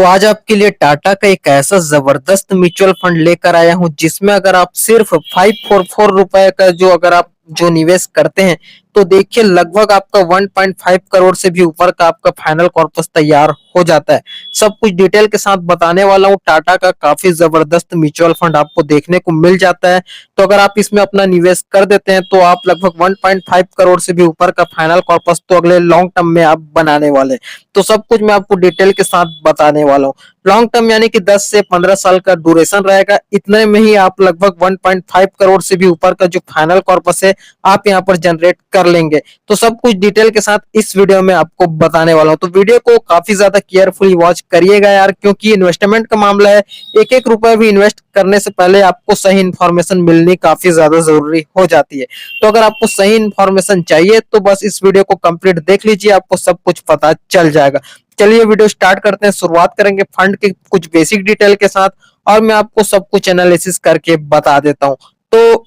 आज आपके लिए टाटा का एक ऐसा जबरदस्त म्यूचुअल फंड लेकर आया हूं जिसमें अगर आप सिर्फ 544 रुपए का अगर आप निवेश करते हैं तो देखिए लगभग आपका 1.5 करोड़ से भी ऊपर का आपका फाइनल कॉर्पस तैयार हो जाता है। सब कुछ डिटेल के साथ बताने वाला हूं। टाटा का काफी जबरदस्त म्यूचुअल फंड आपको देखने को मिल जाता है। तो अगर आप इसमें अपना निवेश कर देते हैं तो आप लगभग 1.5 करोड़ से भी ऊपर का फाइनल कॉर्पस तो अगले लॉन्ग टर्म में आप बनाने वाले। तो सब कुछ मैं आपको डिटेल के साथ बताने वाला हूँ। लॉन्ग टर्म यानी कि 10 से 15 साल का ड्यूरेशन रहेगा। इतने में ही आप लगभग 1.5 करोड़ से भी ऊपर का जो फाइनल कॉर्पस है आप यहाँ पर जनरेट कर लेंगे। तो सब कुछ डिटेल के साथ इस वीडियो में आपको बताने वाला हूँ। तो वीडियो को काफी ज्यादा केयरफुली वॉच करिएगा यार, क्योंकि इन्वेस्टमेंट का मामला है। एक एक रुपए भी इन्वेस्ट करने से पहले आपको सही इन्फॉर्मेशन मिलनी काफी ज्यादा जरूरी हो जाती है। तो अगर आपको सही इन्फॉर्मेशन चाहिए तो बस इस वीडियो को कंप्लीट देख लीजिए, आपको सब कुछ पता चल जाएगा। चलिए वीडियो स्टार्ट करते हैं। शुरुआत करेंगे फंड के कुछ बेसिक डिटेल के साथ और मैं आपको सब कुछ एनालिसिस करके बता देता हूं। तो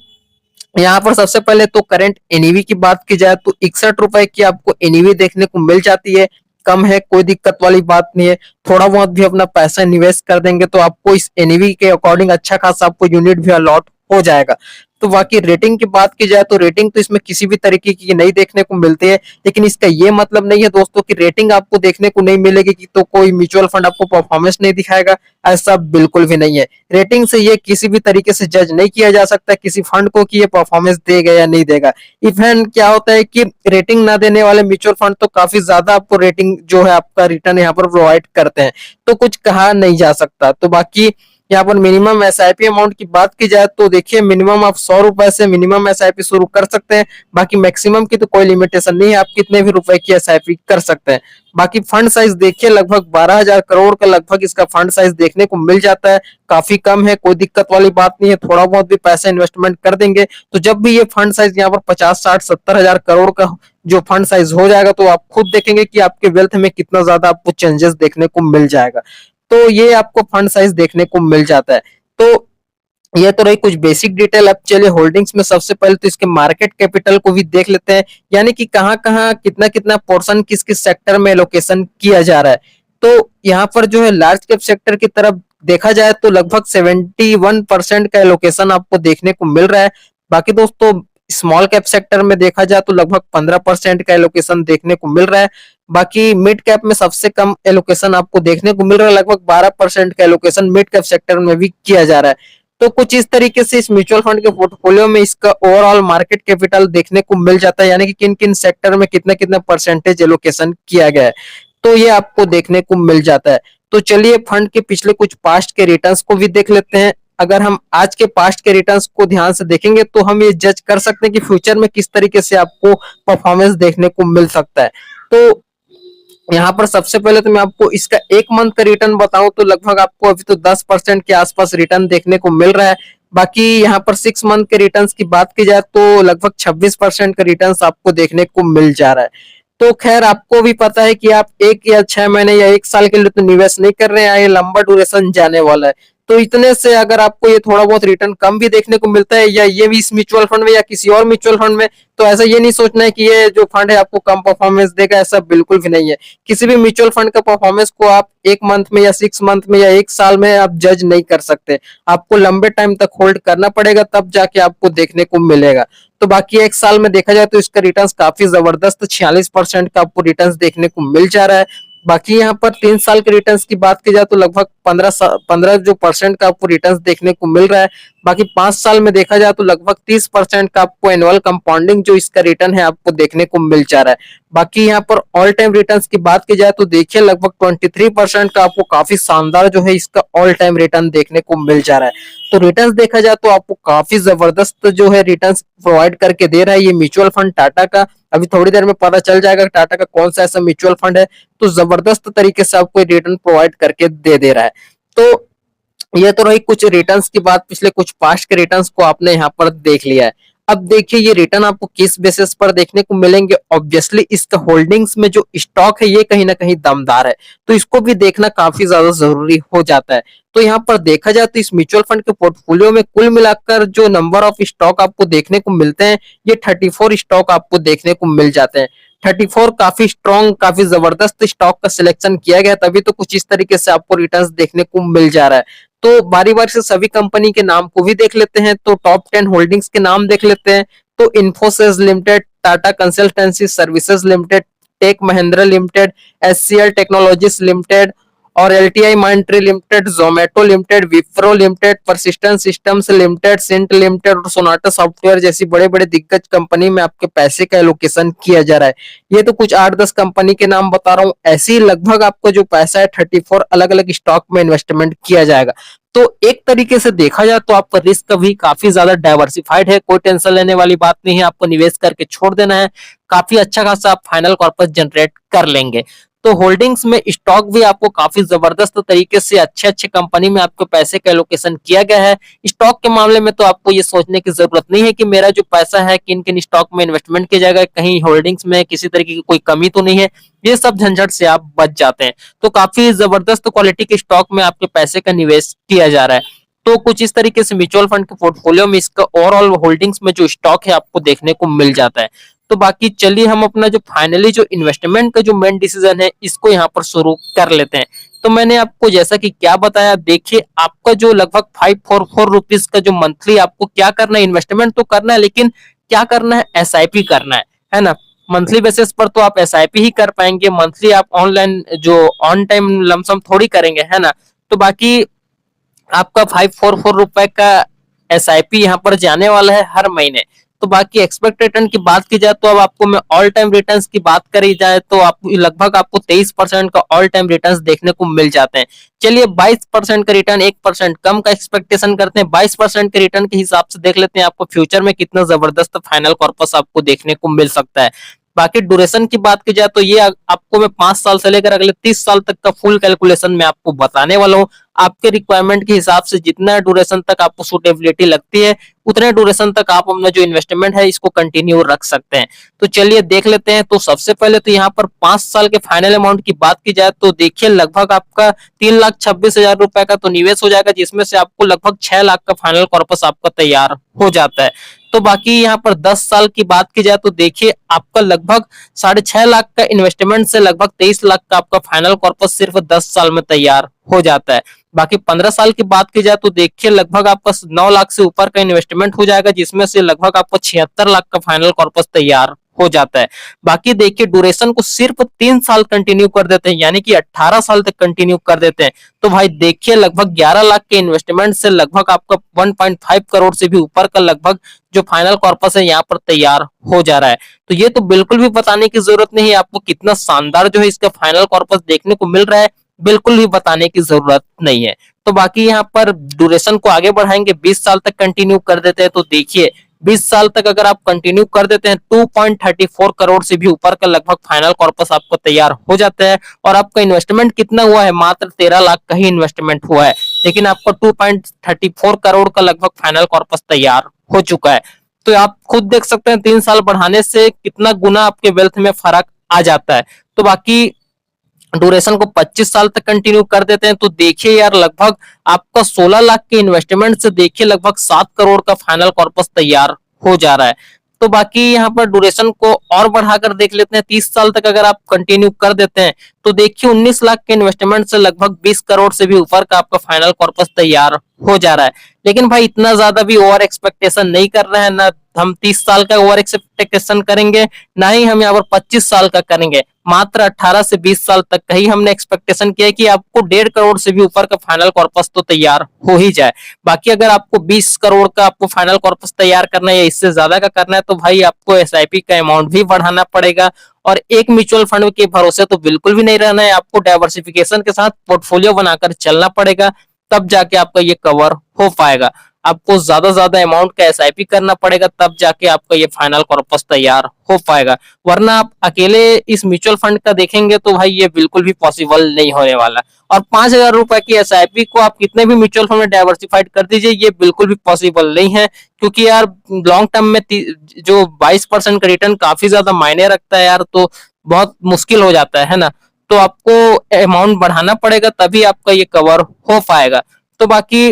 यहाँ पर सबसे पहले तो करंट एनईवी की बात की जाए तो 61 रुपए की आपको एनईवी देखने को मिल जाती है। कम है, कोई दिक्कत वाली बात नहीं है। थोड़ा बहुत भी अपना पैसा निवेश कर देंगे तो आपको इस एनईवी के अकॉर्डिंग अच्छा खासा आपको यूनिट भी अलॉट हो जाएगा। तो बाकी रेटिंग की बात की जाए तो रेटिंग तो इसमें किसी भी तरीके की नहीं देखने को मिलती है। लेकिन इसका ये मतलब नहीं है दोस्तों कि रेटिंग आपको देखने को नहीं मिलेगी कि तो कोई म्यूचुअल फंड आपको परफॉर्मेंस नहीं दिखाएगा। ऐसा बिल्कुल भी नहीं है। रेटिंग से ये किसी भी तरीके से जज नहीं किया जा सकता किसी फंड को कि ये परफॉर्मेंस देगा या नहीं देगा। इवन क्या होता है कि रेटिंग ना देने वाले म्यूचुअल फंड तो काफी ज्यादा आपको रेटिंग आपका रिटर्न यहाँ पर प्रोवाइड करते हैं। तो कुछ कहा नहीं जा सकता। तो बाकी यहाँ पर मिनिमम एसआईपी अमाउंट की बात की जाए तो देखिए मिनिमम आप 100 रुपए से मिनिमम एसआईपी शुरू कर सकते हैं। बाकी मैक्सिमम की तो कोई लिमिटेशन नहीं है, आप कितने भी रुपए की एसआईपी कर सकते हैं। बाकी फंड साइज देखिए लगभग 12,000 करोड़ का लगभग इसका फंड साइज देखने को मिल जाता है। काफी कम है, कोई दिक्कत वाली बात नहीं है। थोड़ा बहुत भी पैसा इन्वेस्टमेंट कर देंगे तो जब भी ये फंड साइज यहाँ पर 50, 60, 70 हजार करोड़ का जो फंड साइज हो जाएगा तो आप खुद देखेंगे कि आपके वेल्थ में कितना ज्यादा आपको चेंजेस देखने को मिल जाएगा। तो ये आपको फंड साइज देखने को मिल जाता है। तो ये तो रही कुछ बेसिक डिटेल। अब चलिए होल्डिंग्स में सबसे पहले तो इसके मार्केट कैपिटल को भी देख लेते हैं, यानी कि कहाँ कहाँ कितना कितना पोर्शन किस किस सेक्टर में एलोकेशन किया जा रहा है। तो यहाँ पर लार्ज कैप सेक्टर की तरफ देखा जाए तो लगभग 71% का एलोकेशन आपको देखने को मिल रहा है। बाकी दोस्तों स्मॉल कैप सेक्टर में देखा जाए तो लगभग 15% का एलोकेशन देखने को मिल रहा है। बाकी मिड कैप में सबसे कम एलोकेशन आपको देखने को मिल रहा है, लगभग 12% का एलोकेशन मिड कैप सेक्टर में भी किया जा रहा है। तो कुछ इस तरीके से इस म्यूचुअल फंड के पोर्टफोलियो में इसका ओवरऑल मार्केट कैपिटल देखने को मिल जाता है, यानी कि किन किन सेक्टर में कितना कितना परसेंटेज एलोकेशन किया गया है। तो ये आपको देखने को मिल जाता है। तो चलिए फंड के पिछले कुछ पास्ट के रिटर्न्स को भी देख लेते हैं। अगर हम आज के पास्ट के रिटर्न्स को ध्यान से देखेंगे तो हम ये जज कर सकते हैं कि फ्यूचर में किस तरीके से आपको परफॉर्मेंस देखने को मिल सकता है। तो यहाँ पर सबसे पहले तो मैं आपको इसका एक मंथ का रिटर्न बताऊं तो लगभग आपको अभी तो 10% के आसपास रिटर्न देखने को मिल रहा है। बाकी यहाँ पर 6 मंथ के रिटर्न्स की बात की जाए तो लगभग 26% का रिटर्न्स आपको देखने को मिल जा रहा है। तो खैर आपको भी पता है कि आप 1 या 6 महीने या 1 साल के लिए तो निवेश नहीं कर रहे हैं, ये लंबा ड्यूरेशन जाने वाला है। तो इतने से अगर आपको ये थोड़ा बहुत रिटर्न कम भी देखने को मिलता है या ये भी इस म्यूचुअल फंड में या किसी और म्यूचुअल फंड में, तो ऐसा ये नहीं सोचना है कि ये जो फंड है आपको कम परफॉर्मेंस देगा, ऐसा बिल्कुल भी नहीं है। किसी भी म्यूचुअल फंड का परफॉर्मेंस को आप 1 मंथ में या 6 मंथ में या 1 साल में आप जज नहीं कर सकते। आपको लंबे टाइम तक होल्ड करना पड़ेगा तब जाके आपको देखने को मिलेगा। तो बाकी 1 साल में देखा जाए तो इसका रिटर्न काफी जबरदस्त 46% का आपको रिटर्न देखने को मिल जा रहा है। बाकी यहाँ पर 3 साल के रिटर्न्स की बात की जाए तो लगभग 15 जो परसेंट का आपको रिटर्न्स देखने को मिल रहा है। बाकी 5 साल में देखा जाए तो लगभग 30% का आपको एनुअल कंपाउंडिंग जो इसका रिटर्न है आपको देखने को मिल जा रहा है। बाकी यहाँ पर ऑल टाइम रिटर्न्स की बात की जाए तो देखिए लगभग 23% का आपको काफी शानदार इसका ऑल टाइम रिटर्न देखने को मिल जा रहा है। तो रिटर्न्स देखा जाए तो आपको काफी जबरदस्त रिटर्न्स प्रोवाइड करके दे रहा है ये म्यूचुअल फंड टाटा का। अभी थोड़ी देर में पता चल जाएगा टाटा का कौन सा ऐसा म्यूचुअल फंड है तो जबरदस्त तरीके से आपको रिटर्न प्रोवाइड करके दे रहा है। तो ये तो रही कुछ रिटर्न्स की बात, पिछले कुछ पास्ट के रिटर्न्स को आपने यहाँ पर देख लिया है। अब देखिए ये रिटर्न आपको किस बेसिस पर देखने को मिलेंगे। ऑब्वियसली इसका होल्डिंग्स में जो स्टॉक है ये कहीं ना कहीं दमदार है, तो इसको भी देखना काफी ज्यादा जरूरी हो जाता है। तो यहाँ पर देखा जाए तो इस म्यूचुअल फंड के पोर्टफोलियो में कुल मिलाकर जो नंबर ऑफ स्टॉक आपको देखने को मिलते हैं ये 34 स्टॉक आपको देखने को मिल जाते हैं। 34 काफी स्ट्रॉन्ग, काफी जबरदस्त स्टॉक का सिलेक्शन किया गया, तभी तो कुछ इस तरीके से आपको रिटर्न्स देखने को मिल जा रहा है। तो बारी बारी से सभी कंपनी के नाम को भी देख लेते हैं। तो टॉप 10 होल्डिंग्स के नाम देख लेते हैं। तो Infosys limited, Tata consultancy services limited, Tech Mahindra limited, HCL technologies limited और LTI Mindtree limited, Zomato limited, Wipro limited, Persistent systems limited, Cyient limited और सोनाटा सॉफ्टवेयर जैसी बड़े बड़े दिग्गज कंपनी में आपके पैसे का एलोकेशन किया जा रहा है। ये तो कुछ 8-10 कंपनी के नाम बता रहा हूँ। ऐसे ही लगभग आपको जो पैसा है 34 अलग अलग स्टॉक में इन्वेस्टमेंट किया जाएगा। तो एक तरीके से देखा जाए तो आपका रिस्क भी काफी ज्यादा डाइवर्सिफाइड है। कोई टेंशन लेने वाली बात नहीं है, आपको निवेश करके छोड़ देना है, काफी अच्छा खासा आप फाइनल कॉर्पस जनरेट कर लेंगे। तो होल्डिंग्स में स्टॉक भी आपको काफी जबरदस्त तरीके से अच्छे अच्छे कंपनी में आपके पैसे का एलोकेशन किया गया है। स्टॉक के मामले में तो आपको ये सोचने की जरूरत नहीं है कि मेरा जो पैसा है किन किन स्टॉक में इन्वेस्टमेंट किया जाएगा, कहीं होल्डिंग्स में किसी तरीके की कोई कमी तो नहीं है। ये सब झंझट से आप बच जाते हैं। तो काफी जबरदस्त क्वालिटी के स्टॉक में आपके पैसे का निवेश किया जा रहा है। तो कुछ इस तरीके से म्यूचुअल फंड के पोर्टफोलियो में इसका ओवरऑल होल्डिंग्स में जो स्टॉक है आपको देखने को मिल जाता है। तो बाकी चलिए हम अपना जो फाइनली जो इन्वेस्टमेंट का जो मेन डिसीजन है इसको यहाँ पर शुरू कर लेते हैं। तो मैंने आपको जैसा कि क्या बताया, देखिए आपका जो लगभग 544 रुपीज का जो मंथली आपको क्या करना है, इन्वेस्टमेंट तो करना है, लेकिन क्या करना है, एसआईपी करना है ना। मंथली बेसिस पर तो आप एसआईपी ही कर पाएंगे, मंथली आप ऑनलाइन जो ऑन टाइम लमसम थोड़ी करेंगे, है ना। तो बाकी आपका 544 रुपए का एसआईपी यहाँ पर जाने वाला है हर महीने। तो बाकी एक्सपेक्ट रिटर्न की बात की जाए तो अब आपको मैं ऑल टाइम रिटर्न्स की बात करी जाए तो आप लगभग आपको 23% का ऑल टाइम रिटर्न्स देखने को मिल जाते हैं। चलिए 22% का रिटर्न, 1% कम का एक्सपेक्टेशन करते हैं, 22% के रिटर्न के हिसाब से देख लेते हैं आपको फ्यूचर में कितना जबरदस्त फाइनल कॉर्पस आपको देखने को मिल सकता है। बाकी ड्यूरेशन की बात की जाए तो ये आपको मैं 5 साल से लेकर अगले 30 साल तक का फुल कैलकुलेशन में आपको बताने वाला हूँ। आपके रिक्वायरमेंट के हिसाब से जितना ड्यूरेशन तक आपको सुटेबिलिटी लगती है उतने ड्यूरेशन तक आप अपना जो इन्वेस्टमेंट है इसको कंटिन्यू रख सकते हैं। तो चलिए देख लेते हैं। तो सबसे पहले तो यहाँ पर 5 साल के फाइनल अमाउंट की बात की जाए तो देखिए लगभग आपका 3,26,000 रुपए का तो निवेश हो जाएगा, जिसमें से आपको लगभग 6 लाख का फाइनल कॉर्पस आपका तैयार हो जाता है। तो बाकी यहाँ पर 10 साल की बात की जाए तो देखिए आपका लगभग 6.5 लाख का इन्वेस्टमेंट से लगभग 23 लाख का आपका फाइनल कॉर्पस सिर्फ 10 साल में तैयार हो जाता है। बाकी 15 साल की बात की जाए तो देखिए लगभग आपका 9 लाख से ऊपर का इन्वेस्टमेंट हो जाएगा, जिसमें से लगभग आपको 76 लाख का फाइनल कॉर्पस तैयार हो जाता है। बाकी देखिए ड्यूरेशन को सिर्फ 3 साल कंटिन्यू कर देते हैं, यानी कि 18 साल तक कंटिन्यू कर देते हैं। तो भाई देखिए लगभग 11 लाख के इन्वेस्टमेंट से लगभग आपका 1.5 करोड़ से भी ऊपर का लगभग जो फाइनल कॉर्पस है यहाँ पर तैयार हो जा रहा है। तो ये तो बिल्कुल भी बताने की जरूरत नहीं है आपको कितना शानदार जो है इसका फाइनल कॉर्पस देखने को मिल रहा है, बिल्कुल भी बताने की जरूरत नहीं है। तो बाकी यहाँ पर ड्यूरेशन को आगे बढ़ाएंगे, 20 साल तक कंटिन्यू कर देते हैं। तो देखिए 20 साल तक अगर आप कंटिन्यू कर देते हैं 2.34 करोड़ से भी ऊपर का लगभग फाइनल कॉर्पस आपको तैयार हो जाता है। और आपका इन्वेस्टमेंट कितना हुआ है, मात्र 13 लाख का ही इन्वेस्टमेंट हुआ है, लेकिन आपको 2.34 करोड़ का लगभग फाइनल कॉर्पस तैयार हो चुका है। तो आप खुद देख सकते हैं 3 साल बढ़ाने से कितना गुना आपके वेल्थ में फर्क आ जाता है। तो बाकी ड्यूरेशन को 25 साल तक कंटिन्यू कर देते हैं तो देखिए यार लगभग आपका 16 लाख के इन्वेस्टमेंट से देखिए लगभग 7 करोड़ का फाइनल कॉर्पस तैयार हो जा रहा है। तो बाकी यहाँ पर ड्यूरेशन को और बढ़ाकर देख लेते हैं, 30 साल तक अगर आप कंटिन्यू कर देते हैं तो देखिए 19 लाख के इन्वेस्टमेंट से लगभग 20 करोड़ से भी ऊपर का आपका फाइनल कॉर्पस तैयार हो जा रहा है। लेकिन भाई इतना ज्यादा भी ओवर एक्सपेक्टेशन नहीं कर रहे हैं, ना हम 30 साल का ओवर एक्सपेक्टेशन करेंगे, ना ही हम यहाँ पर 25 साल का करेंगे। मात्र 18 से 20 साल तक का ही हमने एक्सपेक्टेशन किया कि आपको 1.5 करोड़ से भी ऊपर का फाइनल कॉर्पस तो तैयार हो ही जाए। बाकी अगर आपको 20 करोड़ का आपको फाइनल कॉर्पस तैयार करना है या इससे ज्यादा का करना है तो भाई आपको एसआईपी का अमाउंट भी बढ़ाना पड़ेगा। और एक म्यूचुअल फंड के भरोसे तो बिल्कुल भी नहीं रहना है, आपको डाइवर्सिफिकेशन के साथ पोर्टफोलियो बनाकर चलना पड़ेगा, तब जाके आपका ये कवर हो पाएगा। आपको ज्यादा अमाउंट का एसआईपी करना पड़ेगा, तब जाके आपका ये फाइनल कॉर्पस तैयार हो पाएगा। वरना आप अकेले इस म्यूचुअल फंड का देखेंगे तो भाई ये बिल्कुल भी पॉसिबल नहीं होने वाला। और 5,000 रुपए की एसआईपी को आप कितने भी म्यूचुअल फंड में डाइवर्सिफाइड कर दीजिए, ये बिल्कुल भी पॉसिबल नहीं है। क्योंकि यार लॉन्ग टर्म में जो 22% का रिटर्न काफी ज्यादा मायने रखता है यार, तो बहुत मुश्किल हो जाता है ना। तो आपको अमाउंट बढ़ाना पड़ेगा, तभी आपका ये कवर हो पाएगा। तो बाकी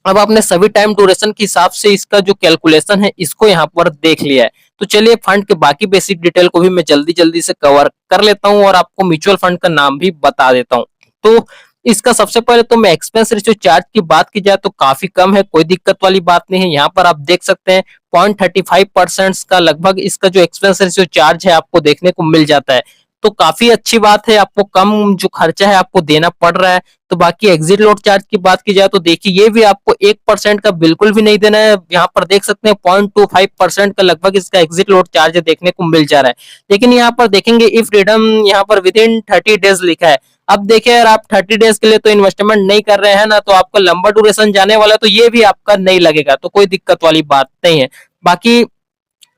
अब आपने सभी टाइम ड्यूरेशन के हिसाब से इसका जो कैलकुलेशन है इसको यहाँ पर देख लिया है। तो चलिए फंड के बाकी बेसिक डिटेल को भी मैं जल्दी जल्दी से कवर कर लेता हूँ और आपको म्यूचुअल फंड का नाम भी बता देता हूँ। तो इसका सबसे पहले तो मैं एक्सपेंस रेशियो चार्ज की बात की जाए तो काफी कम है, कोई दिक्कत वाली बात नहीं है। यहाँ पर आप देख सकते हैं 0.35% का लगभग इसका जो एक्सपेंस रेशियो चार्ज है आपको देखने को मिल जाता है। तो काफी अच्छी बात है, आपको कम जो खर्चा है आपको देना पड़ रहा है। तो बाकी एग्जिट लोड चार्ज की बात की जाए तो देखिए ये भी आपको 1% का बिल्कुल भी नहीं देना है। यहाँ पर देख सकते हैं 0.25% का लगभग इसका एग्जिट लोड चार्ज देखने को मिल जा रहा है। लेकिन यहाँ पर देखेंगे इफ फ्रीडम यहाँ पर विद इन 30 डेज लिखा है। अब देखिए अगर आप 30 डेज के लिए तो इन्वेस्टमेंट नहीं कर रहे हैं ना, तो आपका लंबा ड्यूरेशन जाने वाला है, तो ये भी आपका नहीं लगेगा, तो कोई दिक्कत वाली बात नहीं है। बाकी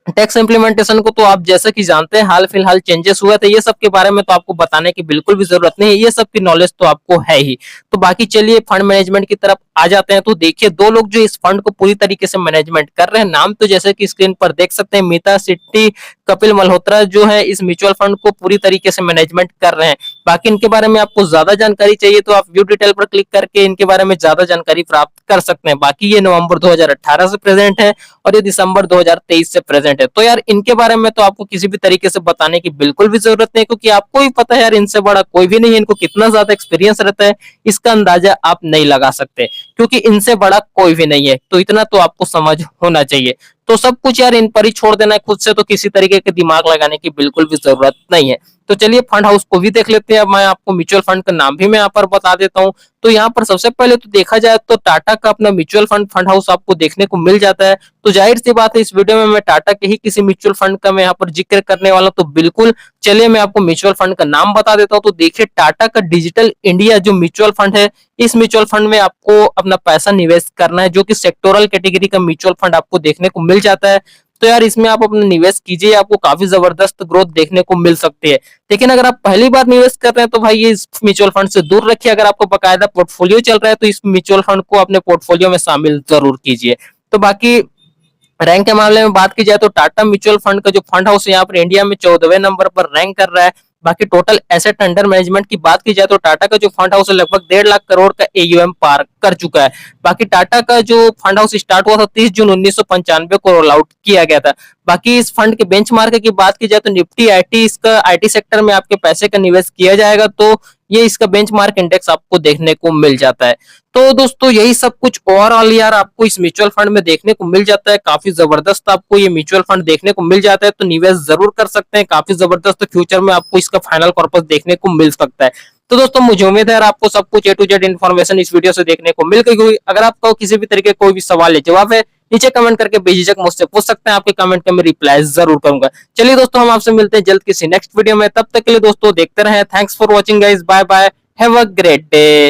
टैक्स इम्प्लीमेंटेशन को तो आप जैसे कि जानते हैं हाल फिलहाल चेंजेस हुए थे, ये सब के बारे में तो आपको बताने की बिल्कुल भी जरूरत नहीं है, ये सब की नॉलेज तो आपको है ही। तो बाकी चलिए फंड मैनेजमेंट की तरफ आ जाते हैं। तो देखिए दो लोग जो इस फंड को पूरी तरीके से मैनेजमेंट कर रहे हैं, नाम तो जैसे कि स्क्रीन पर देख सकते हैं मीता सिट्टी, कपिल मल्होत्रा जो है इस म्यूचुअल फंड को पूरी तरीके से मैनेजमेंट कर रहे हैं। बाकी इनके बारे में आपको ज्यादा जानकारी चाहिए तो आप व्यू डिटेल पर क्लिक करके इनके बारे में ज्यादा जानकारी प्राप्त कर सकते हैं। बाकी ये नवंबर 2018 से प्रेजेंट है और ये दिसंबर 2023 से प्रेजेंट है। तो यार इनके बारे में तो आपको किसी भी तरीके से बताने की बिल्कुल भी जरूरत नहीं, क्योंकि आपको ही पता है यार इनसे बड़ा कोई भी नहीं है। इनको कितना ज्यादा एक्सपीरियंस रहता है इसका अंदाजा आप नहीं लगा सकते, क्योंकि इनसे बड़ा कोई भी नहीं है। तो इतना तो आपको समझ होना चाहिए। तो सब कुछ यार इन पर ही छोड़ देना है खुद से, तो किसी तरीके के दिमाग लगाने की बिल्कुल भी जरूरत नहीं है। तो चलिए फंड हाउस को भी देख लेते हैं। अब मैं आपको म्यूचुअल फंड का नाम भी मैं यहाँ पर बता देता हूँ। तो यहाँ पर सबसे पहले तो देखा जाए तो टाटा का अपना म्यूचुअल फंड हाउस आपको देखने को मिल जाता है। तो जाहिर सी बात है इस वीडियो में मैं टाटा के ही किसी म्यूचुअल फंड का मैं यहाँ पर जिक्र करने वाला हूँ। तो बिल्कुल चलिए मैं आपको म्यूचुअल फंड का नाम बता देता हूँ। तो देखिए टाटा का डिजिटल इंडिया जो म्यूचुअल फंड है, इस म्यूचुअल फंड में आपको अपना पैसा निवेश करना है, जो कि सेक्टोरल कैटेगरी का म्यूचुअल फंड आपको देखने को मिल जाता है। तो यार इसमें आप अपना निवेश कीजिए, आपको काफी जबरदस्त ग्रोथ देखने को मिल सकती है। लेकिन अगर आप पहली बार निवेश कर रहे हैं तो भाई ये इस म्यूचुअल फंड से दूर रखिए। अगर आपको बकायदा पोर्टफोलियो चल रहा है तो इस म्यूचुअल फंड को अपने पोर्टफोलियो में शामिल जरूर कीजिए। तो बाकी रैंक के मामले में बात की जाए तो टाटा म्यूचुअल फंड का जो फंड हाउस है यहाँ पर इंडिया में 14वें नंबर पर रैंक कर रहा है। बाकी टोटल एसेट अंडर मैनेजमेंट की बात की जाए तो टाटा का जो फंड हाउस है लगभग 1.5 लाख करोड़ का एयूएम पार कर चुका है। बाकी टाटा का जो फंड हाउस स्टार्ट हुआ था 30 जून 1995 को रोल आउट किया गया था। बाकी इस फंड के बेंचमार्क की बात की जाए तो निफ्टी आईटी, इसका आईटी सेक्टर में आपके पैसे का निवेश किया जाएगा तो ये इसका बेंचमार्क इंडेक्स आपको देखने को मिल जाता है। तो दोस्तों यही सब कुछ ओवरऑल यार आपको इस म्यूचुअल फंड में देखने को मिल जाता है। काफी जबरदस्त आपको ये म्यूचुअल फंड देखने को मिल जाता है, तो निवेश जरूर कर सकते हैं। काफी जबरदस्त फ्यूचर में आपको इसका फाइनल कॉर्पस देखने को मिल सकता है। तो दोस्तों मुझे उम्मीद है यार आपको सब कुछ ए टू जेड इन्फॉर्मेशन इस वीडियो से देखने को मिल गई होगी। अगर आपको किसी भी तरीके कोई भी सवाल या जवाब है नीचे कमेंट करके बेझिझक मुझसे पूछ सकते हैं, आपके कमेंट का मैं रिप्लाई जरूर करूंगा। चलिए दोस्तों हम आपसे मिलते हैं जल्द किसी नेक्स्ट वीडियो में, तब तक के लिए दोस्तों देखते रहें। Thanks for watching guys, bye bye, have a great day.